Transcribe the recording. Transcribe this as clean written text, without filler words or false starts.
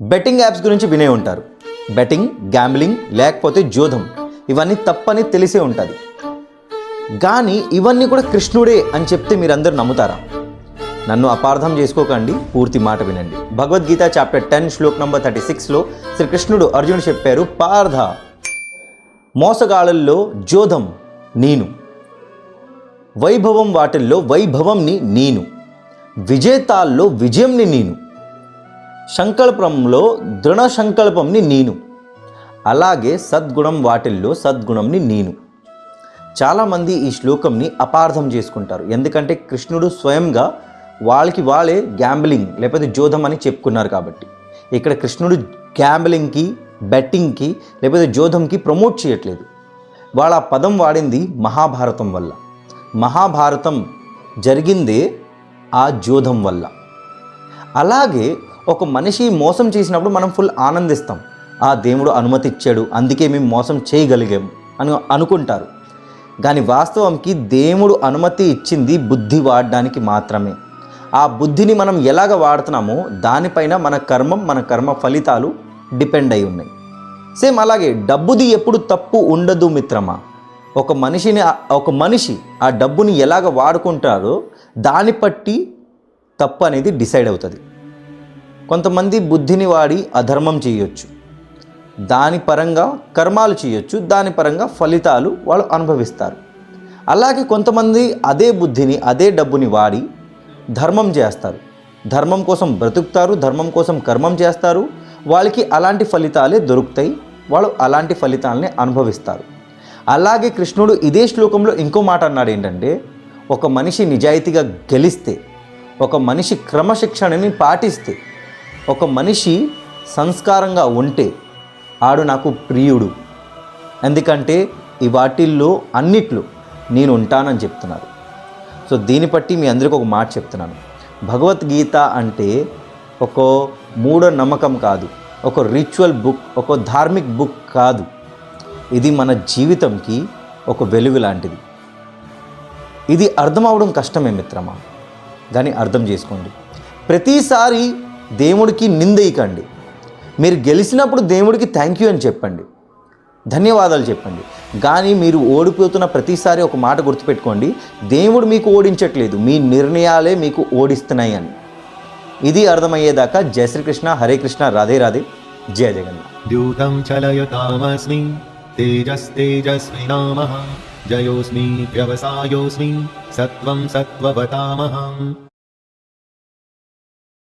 Betting apps గురించి వినే ఉంటారు. బెట్టింగ్, గ్యాంబ్లింగ్ లేకపోతే జోదం ఇవన్నీ తప్పని తెలిసే ఉంటుంది. కానీ ఇవన్నీ కూడా కృష్ణుడే అని చెప్తే మీరందరూ నమ్ముతారా? నన్ను అపార్థం చేసుకోకండి, పూర్తి మాట వినండి. భగవద్గీత చాప్టర్ 10 శ్లోక్ నంబర్ 36లో శ్రీకృష్ణుడు అర్జునుడు చెప్పారు, పార్థ, మోసగాళ్ళల్లో జోదం నేను, వైభవం వాటిల్లో వైభవంని నేను, విజేతాల్లో విజయంని నేను, సంకల్పంలో దృఢ సంకల్పంని నేను, అలాగే సద్గుణం వాటిల్లో సద్గుణంని నేను. చాలామంది ఈ శ్లోకంని అపార్థం చేసుకుంటారు. ఎందుకంటే కృష్ణుడు స్వయంగా వాళ్ళే గ్యాంబ్లింగ్ లేకపోతే జోదం అని చెప్పుకున్నారు కాబట్టి. ఇక్కడ కృష్ణుడు గ్యాంబ్లింగ్కి, బెట్టింగ్కి లేకపోతే జోదంకి ప్రమోట్ చేయట్లేదు. వాళ్ళ పదం వాడింది మహాభారతం వల్ల. మహాభారతం జరిగిందే ఆ జోదం వల్ల. అలాగే ఒక మనిషి మోసం చేసినప్పుడు మనం ఫుల్ ఆనందిస్తాం. ఆ దేవుడు అనుమతి ఇచ్చాడు, అందుకే మేము మోసం చేయగలిగాము అని అనుకుంటారు. కానీ వాస్తవంకి దేవుడు అనుమతి ఇచ్చింది బుద్ధి వాడడానికి మాత్రమే. ఆ బుద్ధిని మనం ఎలాగ వాడుతున్నామో దానిపైన మన కర్మ ఫలితాలు డిపెండ్ అయి ఉన్నాయి. సేమ్ అలాగే డబ్బుది ఎప్పుడు తప్పు ఉండదు మిత్రమా. ఒక మనిషి ఆ డబ్బుని ఎలాగ వాడుకుంటారో దాన్ని బట్టి తప్పు అనేది డిసైడ్ అవుతుంది. కొంతమంది బుద్ధిని వాడి అధర్మం చేయొచ్చు, దాని పరంగా కర్మాలు చేయొచ్చు, దాని పరంగా ఫలితాలు వాళ్ళు అనుభవిస్తారు. అలాగే కొంతమంది అదే బుద్ధిని, అదే డబ్బుని వాడి ధర్మం చేస్తారు, ధర్మం కోసం బ్రతుకుతారు, ధర్మం కోసం కర్మం చేస్తారు, వాళ్ళకి అలాంటి ఫలితాలే దొరుకుతాయి, వాళ్ళు అలాంటి ఫలితాలని అనుభవిస్తారు. అలాగే కృష్ణుడు ఇదే శ్లోకంలో ఇంకో మాట అన్నాడు ఏంటంటే, ఒక మనిషి నిజాయితీగా గెలిస్తే, ఒక మనిషి క్రమశిక్షణని పాటిస్తే, ఒక మనిషి సంస్కారంగా ఉంటే ఆడు నాకు ప్రియుడు, ఎందుకంటే ఈ వాటిల్లో అన్నిట్లో నేను ఉంటానని చెప్తున్నారు. సో దీన్ని బట్టి మీ అందరికీ ఒక మాట చెప్తున్నాను. భగవద్గీత అంటే ఒక మూఢనమ్మకం కాదు, ఒక రిచువల్ బుక్, ఒక ధార్మిక్ బుక్ కాదు. ఇది మన జీవితంకి ఒక వెలుగు లాంటిది. ఇది అర్థం అవడం కష్టమే మిత్రమా, దాన్ని అర్థం చేసుకోండి. ప్రతిసారి దేవుడికి నిందేయకండి. మీరు గెలిచినప్పుడు దేవుడికి థ్యాంక్ యూ అని చెప్పండి, ధన్యవాదాలు చెప్పండి. కానీ మీరు ఓడిపోతున్న ప్రతిసారి ఒక మాట గుర్తుపెట్టుకోండి, దేవుడు మీకు ఓడించట్లేదు, మీ నిర్ణయాలే మీకు ఓడిస్తున్నాయి అని. ఇది అర్థమయ్యేదాకా జయ శ్రీకృష్ణ, హరే కృష్ణ, రాధే రాధే, జయ జగన్నాథ్. ద్యూతం చలయతామస్మి తేజస్తేజస్వినామః జయోస్మి వ్యవసాయోస్మి సత్వం సత్వవతామహం.